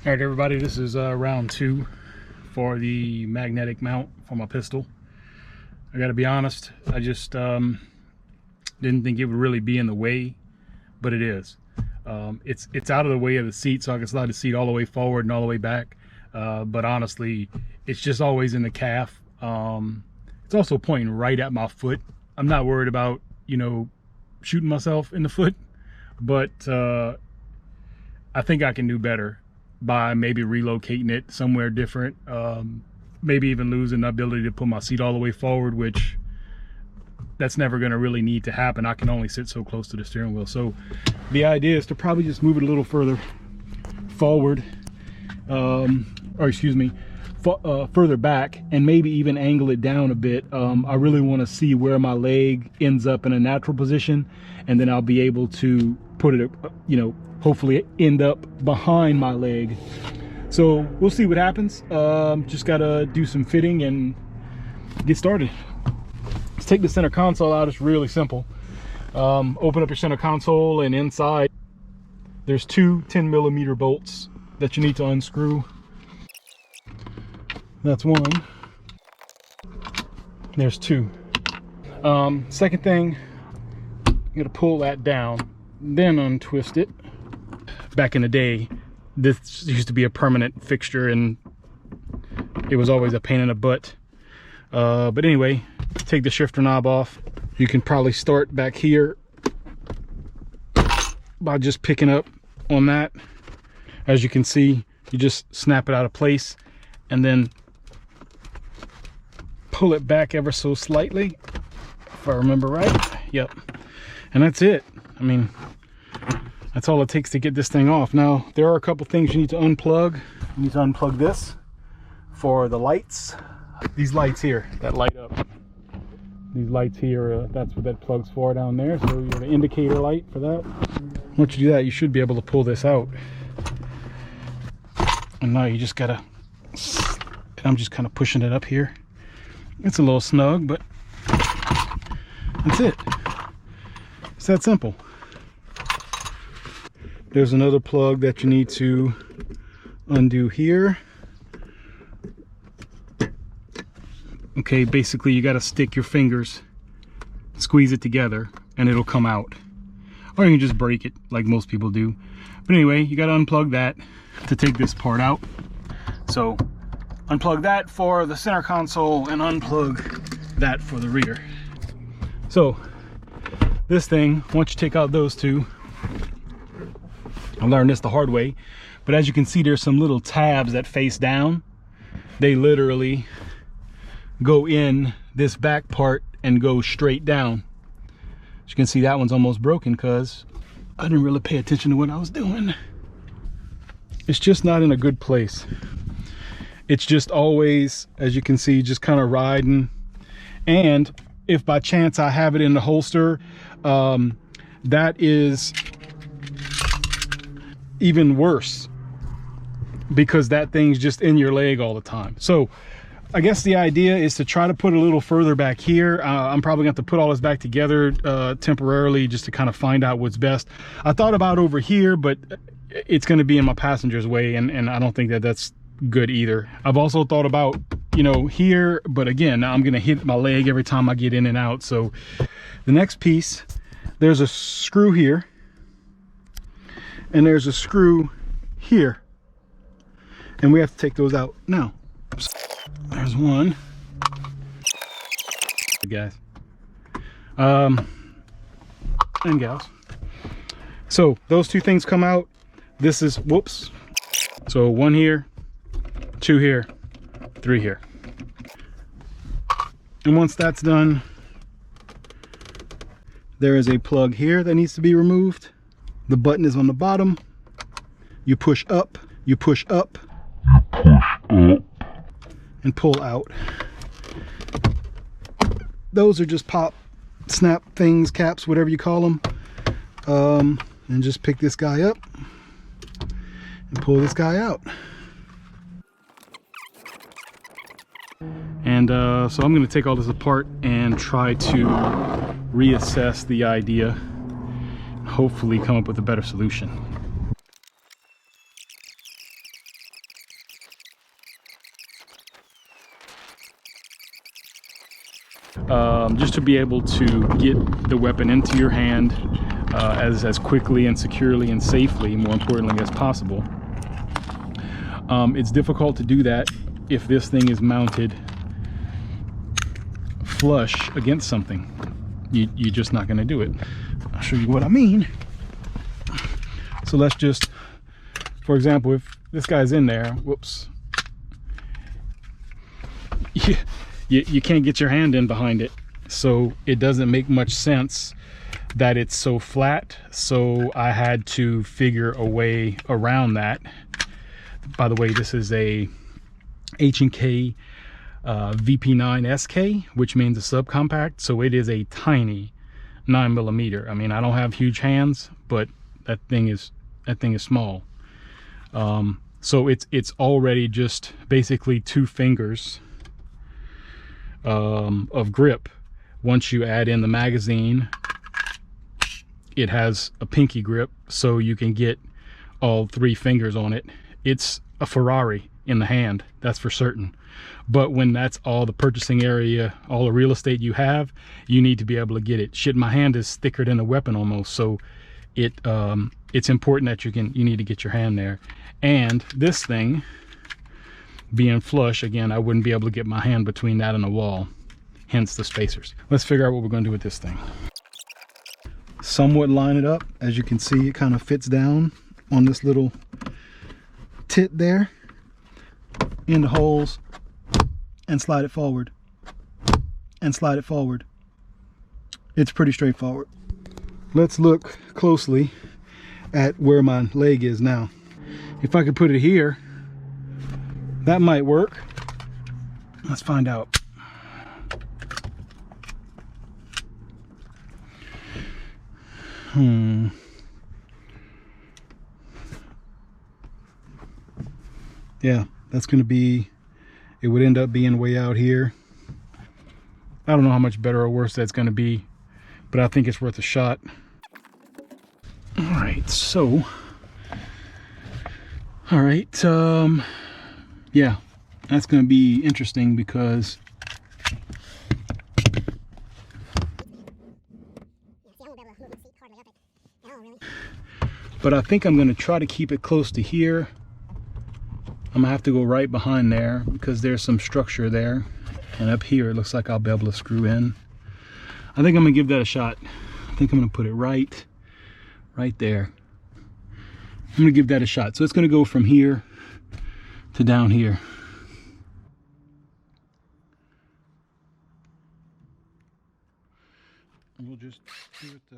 All right, everybody, this is round 2 for the magnetic mount for my pistol. I gotta be honest, I just didn't think it would really be in the way, but it is. It's out of the way of the seat, so I can slide the seat all the way forward and all the way back, but honestly it's just always in the calf. It's also pointing right at my foot. I'm not worried about, you know, shooting myself in the foot, but I think I can do better by maybe relocating it somewhere different, maybe even losing the ability to put my seat all the way forward, which that's never going to really need to happen. I can only sit so close to the steering wheel. So the idea is to probably just move it a little further forward, or excuse me, further back, and maybe even angle it down a bit. I really want to see where my leg ends up in a natural position, and then I'll be able to put it, you know, hopefully end up behind my leg. So we'll see what happens. Just gotta do some fitting and get started. Let's take the center console out. It's really simple. Open up your center console, and inside there's 2 10mm bolts that you need to unscrew. That's one. There's 2. Second thing, you gotta pull that down, then untwist it. Back in the day, this used to be a permanent fixture and it was always a pain in the butt. But anyway, take the shifter knob off. You can probably start back here by just picking up on that. As you can see, you just snap it out of place and then pull it back ever so slightly, if I remember right. Yep, and that's it. I mean, that's all it takes to get this thing off. Now, there are a couple things you need to unplug. You need to unplug this for the lights. These lights here that light up. These lights here, that's what that plug's for down there. So you have an indicator light for that. Once you do that, you should be able to pull this out. And now you just gotta, and I'm just kind of pushing it up here. It's a little snug, but that's it. It's that simple. There's another plug that you need to undo here. Okay, basically you got to stick your fingers, squeeze it together, and it'll come out. Or you can just break it like most people do. But anyway, you got to unplug that to take this part out. So unplug that for the center console and unplug that for the rear. So this thing, once you take out those two, I learned this the hard way, but as you can see, there's some little tabs that face down. They literally go in this back part and go straight down. As you can see, that one's almost broken because I didn't really pay attention to what I was doing. It's just not in a good place. It's just always, as you can see, just kind of riding. And if by chance I have it in the holster, that is even worse because that thing's just in your leg all the time. So I guess the idea is to try to put a little further back here. I'm probably going to have to put all this back together temporarily just to kind of find out what's best. I thought about over here, but it's going to be in my passenger's way, and I don't think that that's good either. I've also thought about, you know, here, but again, now I'm going to hit my leg every time I get in and out. So the next piece, there's a screw here, and there's a screw here, and we have to take those out now. There's one, guys, and gals. So those 2 things come out. This is, whoops, so 1 here, 2 here, 3 here. And once that's done, there is a plug here that needs to be removed. The button is on the bottom. You push up, you push up, and pull out. Those are just pop, snap things, caps, whatever you call them. And just pick this guy up and pull this guy out. And so I'm going to take all this apart and try to reassess the idea, hopefully come up with a better solution. just to be able to get the weapon into your hand as quickly and securely and safely, more importantly, as possible. It's difficult to do that if this thing is mounted flush against something. You're just not going to do it. I'll show you what I mean. So let's just, for example, if this guy's in there, whoops, you can't get your hand in behind it, so it doesn't make much sense that it's so flat. So I had to figure a way around that. By the way, this is a H&K VP9SK, which means a subcompact, so it is a tiny 9mm. I mean, I don't have huge hands, but that thing is small. So it's already just basically 2 fingers of grip. Once you add in the magazine, it has a pinky grip, so you can get all 3 fingers on it. It's a Ferrari in the hand, that's for certain. But when that's all the purchasing area, all the real estate you have, you need to be able to get it. Shit, my hand is thicker than a weapon almost, so it's important that you need to get your hand there. And this thing being flush, again, I wouldn't be able to get my hand between that and the wall, hence the spacers. Let's figure out what we're going to do with this thing. Somewhat line it up. As you can see, it kind of fits down on this little tit there in the holes, and slide it forward and slide it forward. It's pretty straightforward. Let's look closely at where my leg is now. If I could put it here, that might work. Let's find out. Yeah, that's going to be, it would end up being way out here. I don't know how much better or worse that's going to be, but I think it's worth a shot. All right, so, all right, yeah, that's going to be interesting because but I think I'm going to try to keep it close to here. I'm gonna have to go right behind there because there's some structure there, and up here it looks like I'll be able to screw in. I think I'm gonna give that a shot. I think I'm gonna put it right there. I'm gonna give that a shot. So it's gonna go from here to down here. And we'll just give it the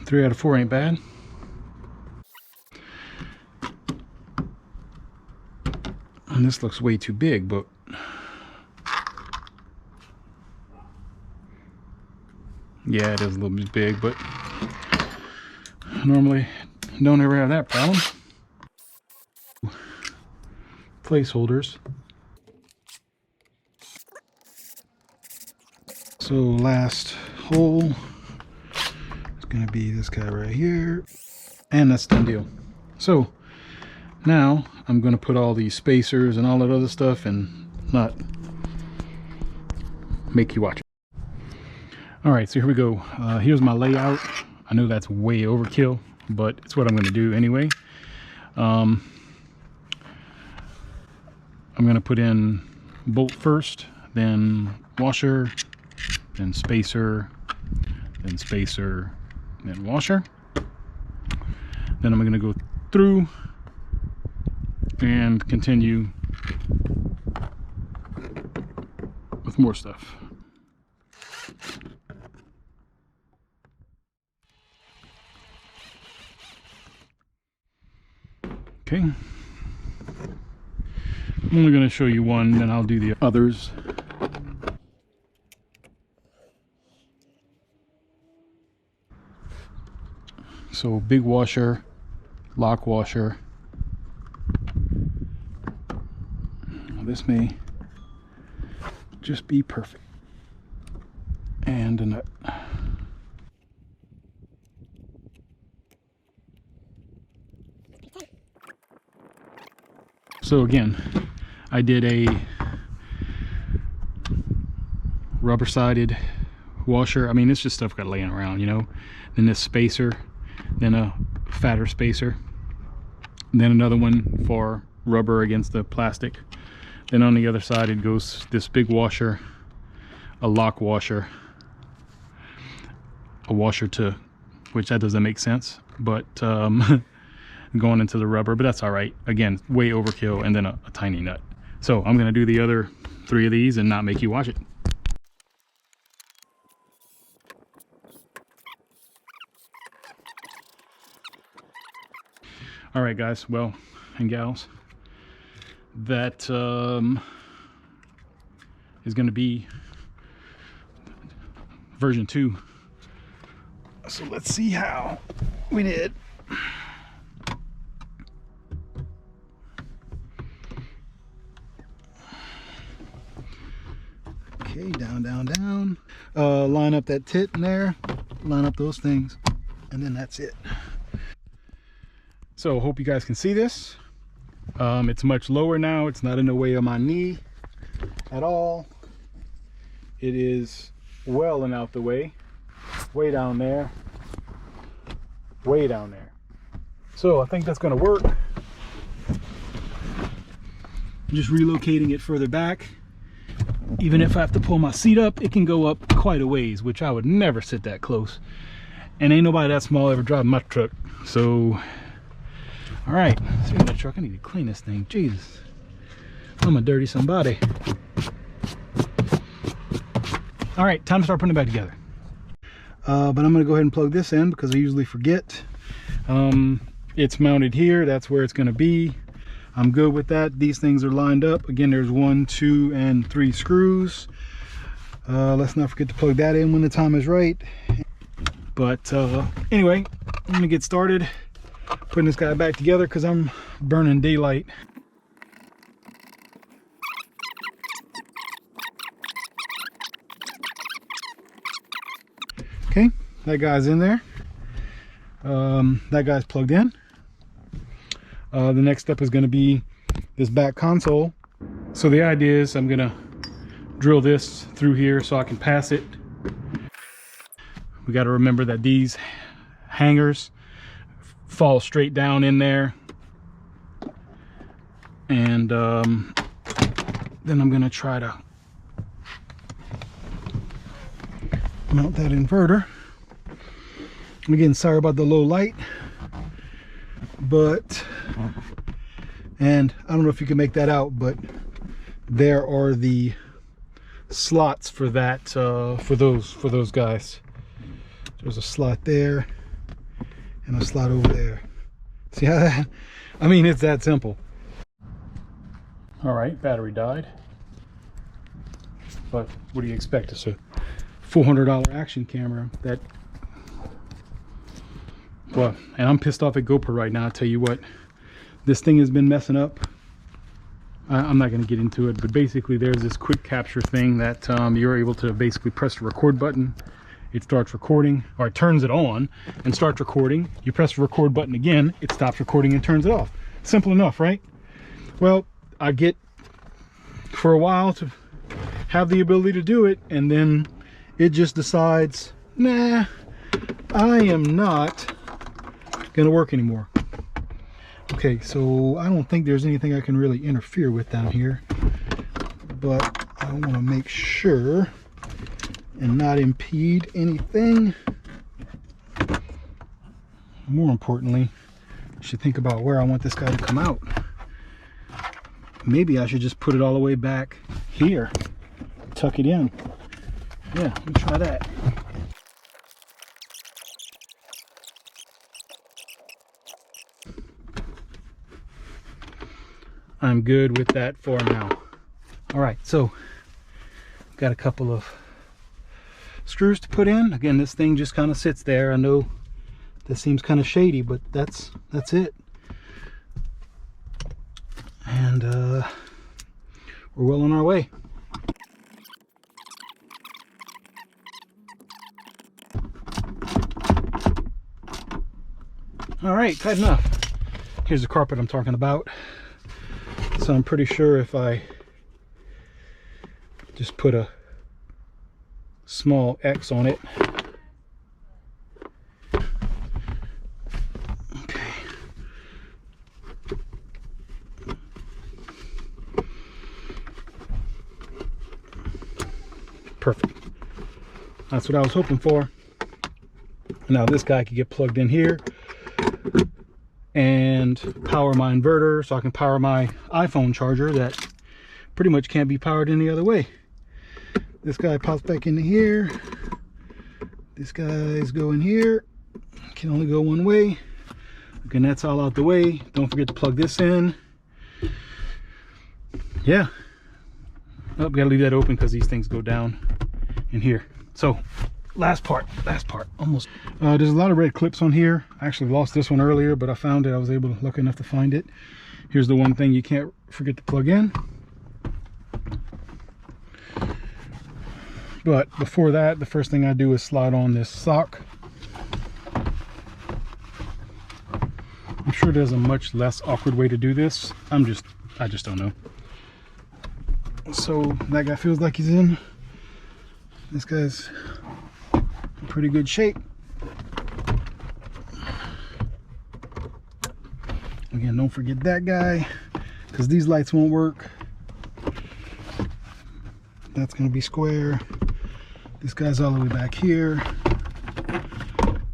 3 out of 4 ain't bad. And this looks way too big, but yeah, it is a little bit big, but normally don't ever have that problem. Placeholders. So last hole is going to be this guy right here, and that's done deal. So now I'm going to put all these spacers and all that other stuff and not make you watch it. All right, so here we go. Here's my layout. I know that's way overkill, but it's what I'm going to do anyway. I'm going to put in bolt first, then washer, then spacer, then spacer, then washer. Then I'm going to go through and continue with more stuff. Okay. I'm only going to show you one, then I'll do the others. So big washer, lock washer. Now this may just be perfect. And a nut. So again, I did a rubber-sided washer. I mean, it's just stuff got laying around, you know. Then this spacer, then a fatter spacer, then another one for rubber against the plastic. Then on the other side it goes this big washer, a lock washer, a washer to, which that doesn't make sense, but going into the rubber, but that's all right. Again, way overkill, and then a tiny nut. So I'm gonna do the other 3 of these and not make you watch it. All right, guys, well, and gals, that is going to be version 2. So let's see how we did. Okay, down, down, down. Line up that tit in there, line up those things, and then that's it. So hope you guys can see this. It's much lower now. It's not in the way of my knee at all. It is well and out the way. Way down there. Way down there. So I think that's going to work. Just relocating it further back. Even if I have to pull my seat up, it can go up quite a ways, which I would never sit that close. And ain't nobody that small ever driving my truck. So, all right, speaking of the truck, I need to clean this thing. Jesus, I'm a dirty somebody. All right, time to start putting it back together. But I'm gonna go ahead and plug this in because I usually forget. It's mounted here, that's where it's gonna be. I'm good with that. These things are lined up. Again, there's 1, 2, and 3 screws. Let's not forget to plug that in when the time is right. But anyway, I'm gonna get started putting this guy back together because I'm burning daylight. Okay, that guy's in there. That guy's plugged in. The next step is going to be this back console. So the idea is I'm going to drill this through here so I can pass it. We got to remember that these hangers fall straight down in there. And then I'm going to try to mount that inverter. Again, sorry about the low light, but, and I don't know if you can make that out, but there are the slots for that, for those guys. There's a slot there and a slot over there. See how that, I mean, it's that simple. All right, battery died, but what do you expect? It's a $400 action camera that, well, and I'm pissed off at GoPro right now. I tell you what, this thing has been messing up. I'm not going to get into it, but basically there's this quick capture thing that you're able to basically press the record button. It starts recording, or it turns it on and starts recording. You press the record button again, it stops recording and turns it off. Simple enough, right? Well, I get for a while to have the ability to do it, and then it just decides, nah, I am not gonna work anymore. Okay, so I don't think there's anything I can really interfere with down here, but I want to make sure and not impede anything. More importantly, I should think about where I want this guy to come out. Maybe I should just put it all the way back here, tuck it in. Yeah, let me try that. I'm good with that for now. All right, so got a couple of screws to put in. Again, this thing just kind of sits there. I know this seems kind of shady, but that's it. And we're well on our way. All right, tight enough. Here's the carpet I'm talking about. So I'm pretty sure if I just put a small X on it. Okay. Perfect. That's what I was hoping for. Now this guy could get plugged in here and power my inverter, so I can power my iPhone charger that pretty much can't be powered any other way. This guy pops back into here. This guy's going here. Can only go one way. Again, that's all out the way. Don't forget to plug this in. Yeah. Oh, gotta leave that open because these things go down in here. So last part, almost. There's a lot of red clips on here. I actually lost this one earlier, but I found it. I was lucky enough to find it. Here's the one thing you can't forget to plug in. But before that, the first thing I do is slide on this sock. I'm sure there's a much less awkward way to do this. I just don't know. So that guy feels like he's in. This guy's in pretty good shape. Again, don't forget that guy, because these lights won't work. That's going to be square. This guy's all the way back here.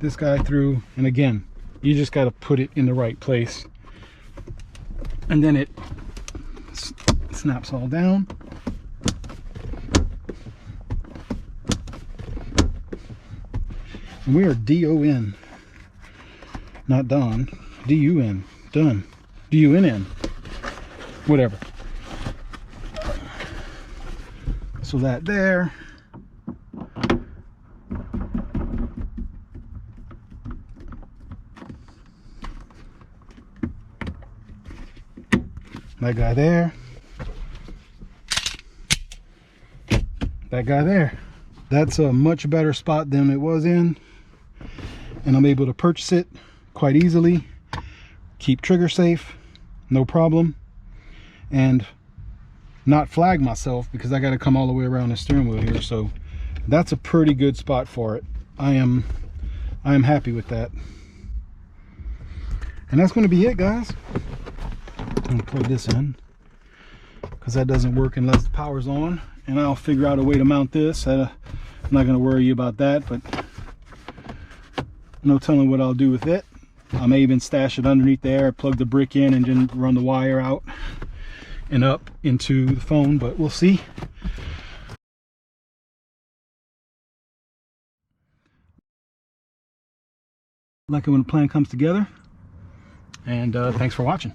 This guy through, and again, you just got to put it in the right place, and then it snaps all down. And we are D-O-N, not Don. D-U-N, done. D-U-N-N, whatever. So that there. That guy there. That guy there. That's a much better spot than it was in. And I'm able to purchase it quite easily. Keep trigger safe, no problem. And not flag myself because I got to come all the way around the steering wheel here. So that's a pretty good spot for it. I am happy with that. And that's going to be it, guys. I'm going to plug this in because that doesn't work unless the power's on, and I'll figure out a way to mount this. I'm not going to worry you about that, but no telling what I'll do with it. I may even stash it underneath there, plug the brick in, and then run the wire out and up into the phone, but we'll see. Like it when the plan comes together, and thanks for watching.